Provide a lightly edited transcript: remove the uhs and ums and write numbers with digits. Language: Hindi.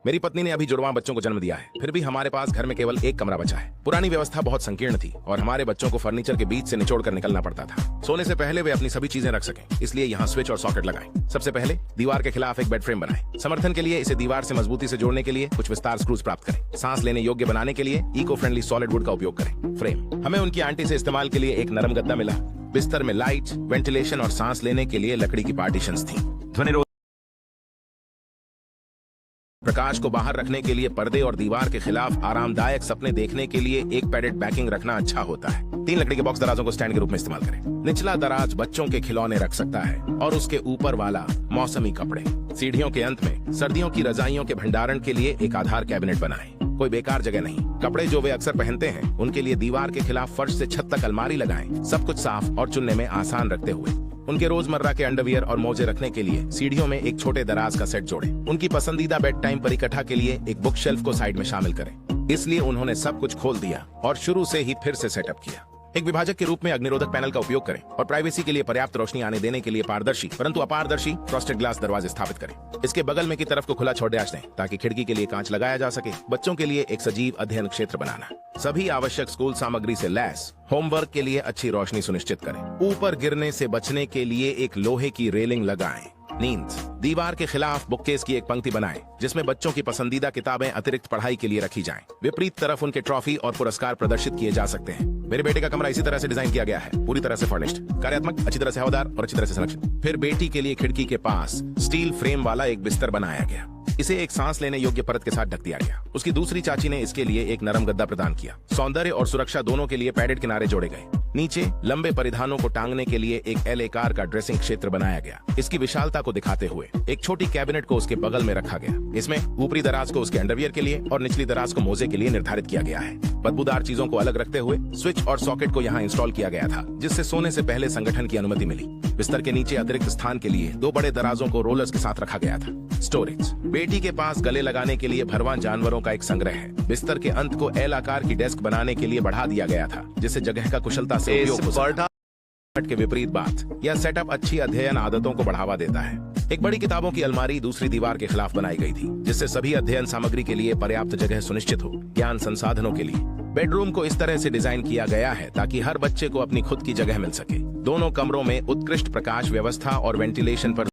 मेरी पत्नी ने अभी जुड़वां बच्चों को जन्म दिया है, फिर भी हमारे पास घर में केवल एक कमरा बचा है। पुरानी व्यवस्था बहुत संकीर्ण थी और हमारे बच्चों को फर्नीचर के बीच से निचोड़ कर निकलना पड़ता था। सोने से पहले वे अपनी सभी चीजें रख सकें, इसलिए यहाँ स्विच और सॉकेट लगाएं। सबसे पहले दीवार के खिलाफ एक बेड फ्रेम बनाएं। समर्थन के लिए इसे दीवार से मजबूती से जोड़ने के लिए कुछ विस्तार स्क्रूज प्राप्त करें। सांस लेने योग्य बनाने के लिए इको फ्रेंडली सॉलिड वुड का उपयोग करें। फ्रेम हमें उनकी आंटी से इस्तेमाल के लिए एक नरम गद्दा मिला। बिस्तर में लाइट, वेंटिलेशन और सांस लेने के लिए लकड़ी की पार्टीशंस थी। ध्वनि प्रकाश को बाहर रखने के लिए पर्दे और दीवार के खिलाफ आरामदायक सपने देखने के लिए एक पैडेड बैकिंग रखना अच्छा होता है। 3 लकड़ी के बॉक्स दराजों को स्टैंड के रूप में इस्तेमाल करें। निचला दराज बच्चों के खिलौने रख सकता है और उसके ऊपर वाला मौसमी कपड़े। सीढ़ियों के अंत में सर्दियों की रजाइयों के भंडारण के लिए एक आधार कैबिनेट बनाएं। कोई बेकार जगह नहीं। कपड़े जो वे अक्सर पहनते हैं उनके लिए दीवार के खिलाफ फर्श से छत तक अलमारी लगाएं। सब कुछ साफ और चुनने में आसान रखते हुए उनके रोजमर्रा के अंडरवियर और मोजे रखने के लिए सीढ़ियों में एक छोटे दराज का सेट जोड़ें। उनकी पसंदीदा बेड टाइम परिकठा के लिए एक बुक शेल्फ को साइड में शामिल करें। इसलिए उन्होंने सब कुछ खोल दिया और शुरू से ही फिर से सेटअप किया। एक विभाजक के रूप में अग्निरोधक पैनल का उपयोग करें और प्राइवेसी के लिए पर्याप्त रोशनी आने देने के लिए पारदर्शी परंतु अपारदर्शी फ्रॉस्टेड ग्लास दरवाजे स्थापित करें। इसके बगल में की तरफ को खुला छोड़ दें ताकि खिड़की के लिए कांच लगाया जा सके। बच्चों के लिए एक सजीव अध्ययन क्षेत्र बनाना। सभी आवश्यक स्कूल सामग्री से लैस होमवर्क के लिए अच्छी रोशनी सुनिश्चित करें। ऊपर गिरने से बचने के लिए एक लोहे की रेलिंग लगाएं। नींद दीवार के खिलाफ बुककेस की एक पंक्ति बनाएं जिसमें बच्चों की पसंदीदा किताबें अतिरिक्त पढ़ाई के लिए रखी जाएं। विपरीत तरफ उनके ट्रॉफी और पुरस्कार प्रदर्शित किए जा सकते हैं। मेरे बेटे का कमरा इसी तरह से डिजाइन किया गया है, पूरी तरह से फर्निश्ड, कार्यात्मक, अच्छी तरह से हवादार और अच्छी तरह से संरक्षित। फिर बेटी के लिए खिड़की के पास स्टील फ्रेम वाला एक बिस्तर बनाया गया। इसे एक सांस लेने योग्य परत के साथ ढक दिया गया। उसकी दूसरी चाची ने इसके लिए एक नरम गद्दा प्रदान किया। सौंदर्य और सुरक्षा दोनों के लिए पैडेड किनारे जोड़े गए। नीचे लंबे परिधानों को टांगने के लिए एक एल आकार का ड्रेसिंग क्षेत्र बनाया गया। इसकी विशालता को दिखाते हुए एक छोटी कैबिनेट को उसके बगल में रखा गया। इसमें ऊपरी दराज को उसके अंडरवियर के लिए और निचली दराज को मोजे के लिए निर्धारित किया गया है। बदबूदार चीजों को अलग रखते हुए स्विच और सॉकेट को यहाँ इंस्टॉल किया गया था, जिससे सोने से पहले संगठन की अनुमति मिली। बिस्तर के नीचे अतिरिक्त स्थान के लिए 2 बड़े दराजों को रोलर्स के साथ रखा गया था। स्टोरेज बेटी के पास गले लगाने के लिए भरवां जानवरों का एक संग्रह है। बिस्तर के अंत को एल आकार की डेस्क बनाने के लिए बढ़ा दिया गया था, जिससे जगह का कुशलता से उपयोग हो सके। के विपरीत बात, यह सेटअप अच्छी अध्ययन आदतों को बढ़ावा देता है। एक बड़ी किताबों की अलमारी दूसरी दीवार के खिलाफ बनाई गई थी, जिससे सभी अध्ययन सामग्री के लिए पर्याप्त जगह सुनिश्चित हो। ज्ञान संसाधनों के लिए बेडरूम को इस तरह से डिजाइन किया गया है ताकि हर बच्चे को अपनी खुद की जगह मिल सके। दोनों कमरों में उत्कृष्ट प्रकाश व्यवस्था और वेंटिलेशन पर